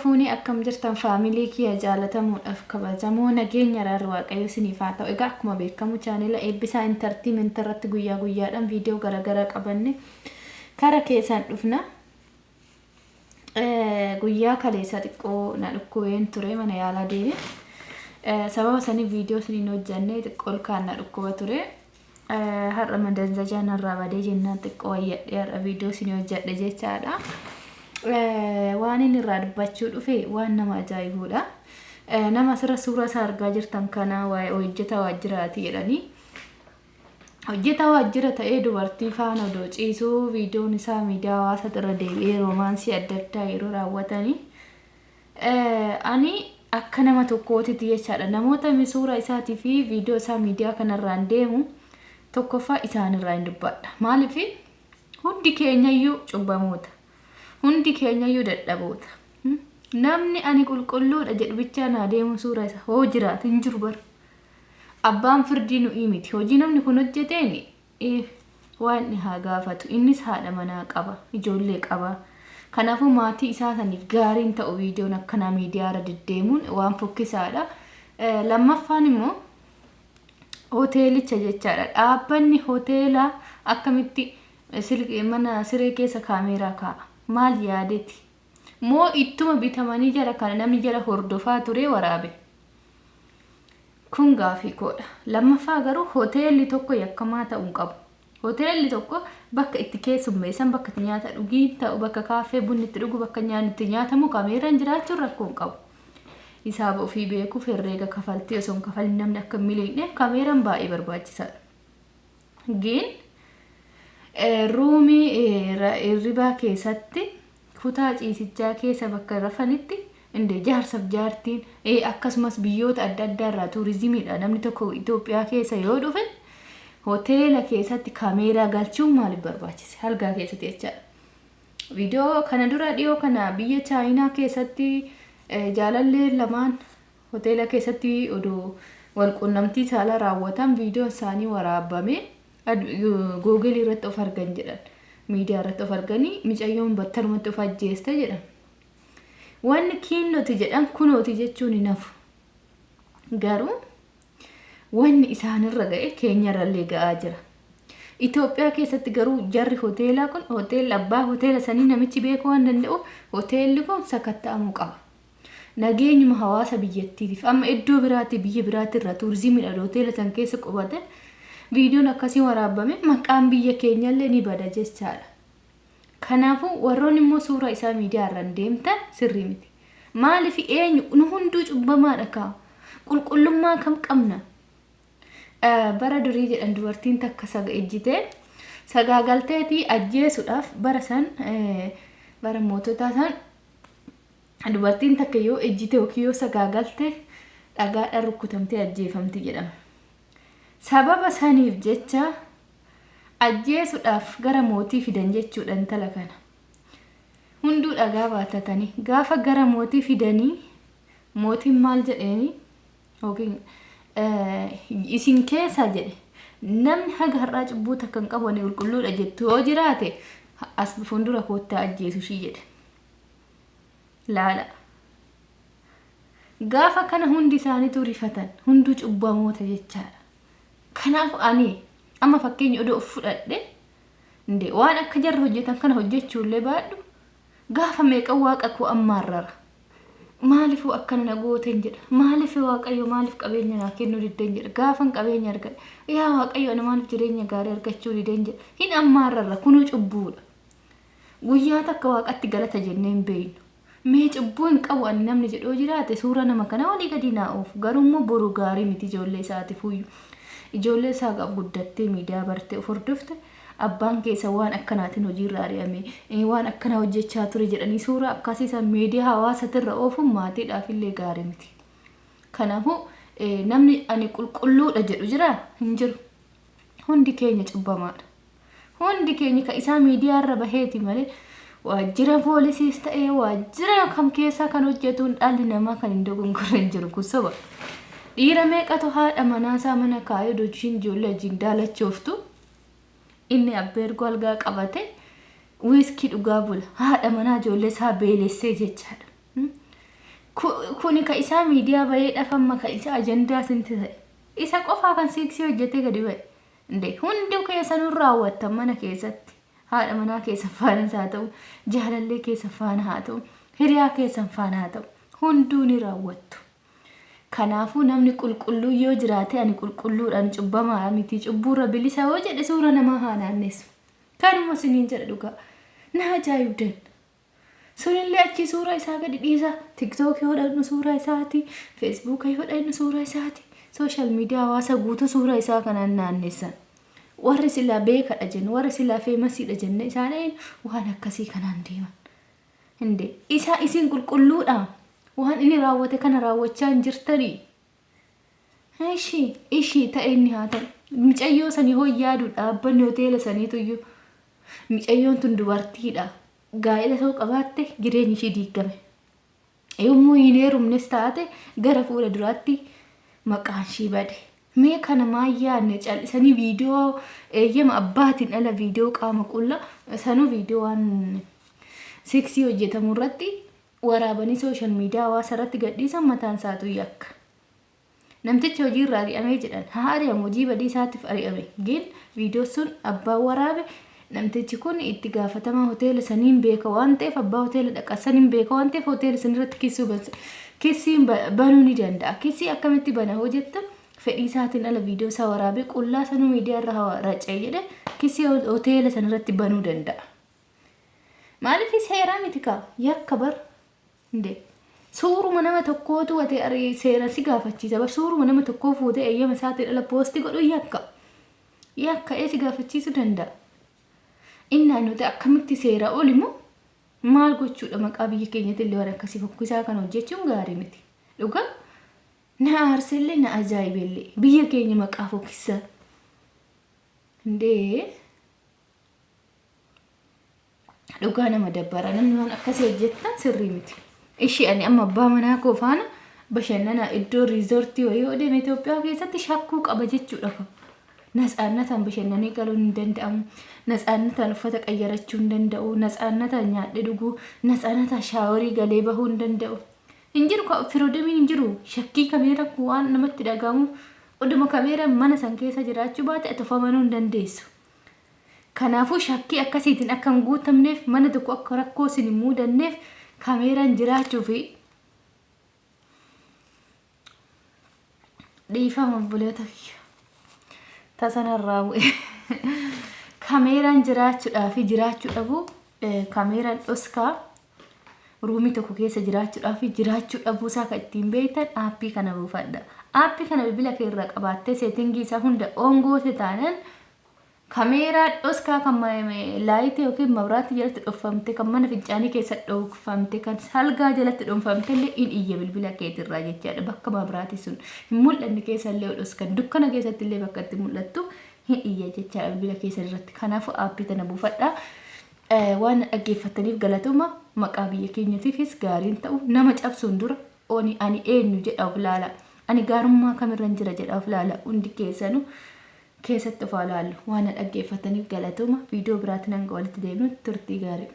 fuuni akkam jirtan faamilii kiyya jaalatamuudhaaf kabajamoo nageenya irraa waaqayyo isiniif haa ta'u. Egaa akkuma beekamu chaanela eebbisaa entertainment irratti guyyaa guyyaadhaan viidiyoo garaagaraa qabanne kara keessan dhufna. Guyyaa kaleessa xiqqoo na dhukkubeen ture mana yaalaa deeme. Sababa sanii viidiyoo siniin hojjanne xiqqoo kaan na dhukkuba ture. Har'a madanzajaa narraa badee jennaan xiqqoo wayyadhee har'a viidiyoo sinii hojjadhe jechaadha. Waan inni irraa dubbachuu dhufe waan nama ajaa'ibuudha. Nama asirra suuraa isaa argaa jirtan kana waa'ee hojjetaa waajjiraati jedhanii. Hojjetaa waajjira ta'ee dubartii faana odoo ciisuu viidiyoon isaa miidiyaa hawaasaa irra deebi'ee roomaansii adda addaa yeroo raawwatanii. Ani akka nama tokkootitti jechaadha. Namoota suuraa isaatii fi viidiyoo isaa miidiyaa kanarraan deemu tokkoffaa isaanirraa hin dubbadha. Maaliif hundi keenyayyuu cubbamoota. Hundi keenyayyuu dadhaboota. Namni ani qulqulluudha jedhu bichaa naa deemu suura isa hoo jiraatu hin jiru bara. Abbaan firdii nu miti. Hojii namni kun hojjeteen waan inni haa gaafatu. Innis haadha manaa qaba, ijoollee qaba. Kanaafuu maatii isaa saniif gaariin ta'u viidiyoon akkanaa miidiyaa irra deddeemuun waan fokkisaadha. Lammaffaan immoo hoteelicha jechaadha. Dhaabbanni hoteelaa akkamitti mana siree keessa kaameeraa kaa'a. Maal yaadeti moo ittuma bitamanii jara kana namni jara hordofaa ture waraabe. Kun gaafii koodha. Lammaffaa garuu hoteelli tokko yakkamaa ta'uu qabu. Hoteelli tokko bakka itti keessummeessan, bakka itti nyaata dhugii ta'u, bakka kaafee bunni itti dhugu, bakka nyaanni itti nyaatamu kaameeraan jiraachuun rakkoo hin qabu. Hisaaba ofii beekuuf herreega kafaltii osoo hin kafalin namni akka miliineef kaameeraan baay'ee barbaachisaadha. Gin ruumii hirribaa keessatti kutaa ciisichaa keessa bakka rafanitti inde jaarsaaf jaartiin akkasumas biyyoota adda addaa irraa tuurizimiidha. Namni tokko Itoophiyaa keessa yoo dhufe hoteela keessatti kaameeraa galchuun maaliif barbaachise? Halgaa keessatti jechaadha. Viidiyoo kana dura dhiyoo kana biyya Chaayinaa keessatti jaalallee lamaan hoteela keessatti odoo wal quunnamtii saalaa raawwatan viidiyoon isaanii waraabame. Google irratti of argan jedhan. Miidiyaa irratti of arganii micayyoon battalumatti of ajjeeste jedhan. Wanni kiinnooti jedhan kunooti jechuun hin hafu. Garuu wanni isaanirra ga'e keenyarrallee ga'aa jira. Itoophiyaa keessatti garuu jarri hoteelaa kun hoteela abbaa hoteela sanii namichi beekuu waan danda'u hoteelli kun sakatta'amuu qaba. Nageenyuma hawaasa biyyattiitiif amma iddoo biraatti biyya biraatti irraa tuurizimiidhaan hoteela san keessa qubate. Viidiyoon akkasii waraabame maqaan biyya keenyallee ni bada jechaadha. Kanaafuu warroonni immoo suuraa isaa miidiyaa irraan deemtan sirrii miti. Maaliif eenyu nu hunduu cubbamaadha kaa'u. Qulqullummaa kam qabna? Bara durii jedhan dubartiin takka saga ejjitee sagaagalteetii ajjeesuudhaaf bara moototaa san dubartiin takka yoo ejjite yookiin yoo sagaagalte dhagaadhaan rukkutamtee ajjeefamti jedhama. Sababa saniif jecha ajjeesuudhaaf gara mootii fidan jechuudha intala kana. Hunduu dhagaa baatatanii gaafa gara mootii fidanii mootiin maal jedheeni yookiin isin keessa jedhe namni haga har'aa cubbuu takka hin qabu qulqulluudha jettu yoo jiraate as fuuldura koottaa ajjeesu shii jedhe. Laala. Gaafa kana hundi isaaniitu rifatan hunduu cubbamoota jechaadha. Kanaaf ani amma fakkeenya odoo fudhadhe inde waan akka jarra hojjetan kana hojjechuullee baadhu gaafa meeqa waaqa koo ammaarrara. Maaliif akkana na gooteen jedha? Maaliif waaqayyo maaliif qabeenya naa kennuu dideen jedha? Gaafan qabeenya argadhe yaa waaqayyo ana maaliif jireenya gaarii argachuu dideen jedha? Hin ammaarrara kunuu cubbuudha. Guyyaa takka waaqatti galata jennee hin beeynu. Mee cubbuu hin qabu ani namni jedhoo jiraate suura nama kana walii gadi naa oofu. Garuu immoo boru gaarii miti ijoollee isaatiif uyyu. Ijoollee isaa qabu guddattee miidiyaa bartee of hordofte abbaan keessa waan akkanaatiin hojiirra ari'ame waan akkanaa hojjechaa ture jedhanii suuraa akkasiisan miidiyaa hawaasatirra oofuun maatiidhaaf illee gaarii miti. Kanaafuu namni ani qulqulluudha jedhu jira hin jiru. Hundi keenya cubbamaadha. Hundi keenya ka isaa miidiyaa irra baheeti malee waajjira poolisiis ta'ee waajjira kam keessaa kan hojjetuun dhalli namaa kan hin dogongorre hin jiru kun soba. Dhiira meeqatu haadha manaasaa mana kaayee dojiin ijoollee wajjin daalachooftu inni abbeergoo algaa qabate wiiskii dhugaa bula haadha manaa ijoollee isaa beelessee jechaadha. kuni ka isaa miidiyaa bahee dhafamma ka isaa ajandaa sinti ta'e isa qofaa kan seeksii hojjetee gadi ba'e inde hundi keessanuu raawwattan mana keessatti haadha manaa keessa faana haa ta'u jaalallee keessa faana haa ta'u hiriyaa keessa faana haa ta'u hunduu ni raawwattu. Kanaafuu namni qulqulluu yoo jiraate ani qulqulluudhaan cubbamaa miti cubbuurra bilisa yoo jedhe suura namaa haa naannessu. Kanuma siniin jedha dhugaa na ajaa'ibdan. Sunillee achi suura isaa gadi dhiisa. TikTok yoo dhaqnu suura isaati, Facebook yoo dhaqnu suura isaati. Social media hawaasa guutuu suura isaa kanaan naannessan. Warri silaa beekadha jennu, warri silaa feemasiidha jenne isaanii waan akkasii kanaan deeman. Hinde isa isin qulqulluudha. Waan inni raawwate kana raawwachaa hin jirtanii. Ishii ta'e inni haa ta'u. Micayyoo sanii hoo yaadu dhaabbanni hoteela saniitu iyyuu. Micayyoon tun dubartiidha. Gaa'ela ta'uu qabaatte jireenyi ishii diigame. Yommuu hin heerumnes taate gara fuula duraatti maqaan ishii bade. Mee kana maa yaadne callisanii viidiyoo eeyyama abbaatiin ala viidiyoo qaama qullaa sanuu viidiyoo waan seksii hojjetamu irratti waraabanii social media hawaasa irratti gadhiisan mataan isaatu yakka. Namtichi hojii irraa ari'amee jedhan haa ari'amu hojii badii isaatiif ari'ame. Gin viidiyoo sun abbaa waraabe namtichi kun itti gaafatamaa hoteela saniin beeka waan ta'eef abbaa hoteela dhaqa saniin beeka waan ta'eef hoteela san irratti kisiin banuu ni danda'a. Kisii akkamitti bana hojjetta fedhii isaatiin ala viidiyoo isaa waraabee qullaa sanuu miidiyaa irra raca'ee jedhe kisii hoteela san irratti banuu danda'a. Maaliif seeraa miti kaa yakka bar inde suuruma nama tokkootu wate ari seera si gaafachiisa bar suuruma nama tokkoo fuutee eeyyama isaatiin ala poostii godhu yakka si gaafachiisuu danda'a. Innaan nuti akkamitti seera olimoo maal gochuudha maqaa biyya keenyatti illee waan akkasii fokkisaa kan hojjechuun gaarii miti. Dhugaa na aarsellee na ajaa'ibellee biyya keenya maqaa fokkisa indee dhugaa nama dabbara namni waan akkasii hojjettan sirrii miti. Ishii ani amma abbaa manaa koo faana bashannana iddoo riizoortii wayii deeme Itoophiyaa keessatti shakkuu qaba jechuudha. Natsaannataan bashannanii galuun hin danda'amu. Natsaannataan uffata qayyarachuu hin danda'u. Natsaannataan nyaadhee dhuguu, natsaannataan shaaworii galee bahuu hin danda'u. Hin jiru firoodamiin hin jiru. Shakkii kameera waan namatti dhagahamu oduma kameera mana san keessa jiraachuu baate atofamanuu hin dandeessu. Kanaafuu shakkii akkasiitiin akka hin guutamneef mana tokko akka rakkoo isin hin muudanneef kameeraan jiraachuu fi dhiifama obboleeta tasanarraa bu'e. Kameeraan jiraachuudhaa fi jiraachuu dhabuu kameeraan dhoskaa ruumii tokko keessa jiraachuu dhabuu isaa kan ittiin beektan aappii kana buufadha. Aappii kana bilbila kee irraa qabaattee seetingii isaa hunda oongoote taanaan kameeraa dhoskaa kan laayitee yookiin mabraatti jalatti dhofamte kan mana fincaanii keessa dhofamte kan salgaa jalatti dhofamte illee in iyya bilbila keetirraa jechaadha. Bakka mabraati sun hin mul'anne keessa illee dhoskan dukkana keessatti illee bakka itti mul'attu hin iyya jechaadha bilbila keessa irratti. Kanaafuu aappii kana buufadha. Waan dhaggeeffataniif galatuma maqaa biyya keenyatiifis gaariin ta'u nama cabsuun dura ani eenyu jedha of ilaala. Ani gaarummaa kamirran jira jedha of ilaala. Hundi keessanuu keessatti of ilaallu waan dhaggeeffataniif galatuma. Viidiyoo biraatiin hanga walitti deemnu turtii gaarii.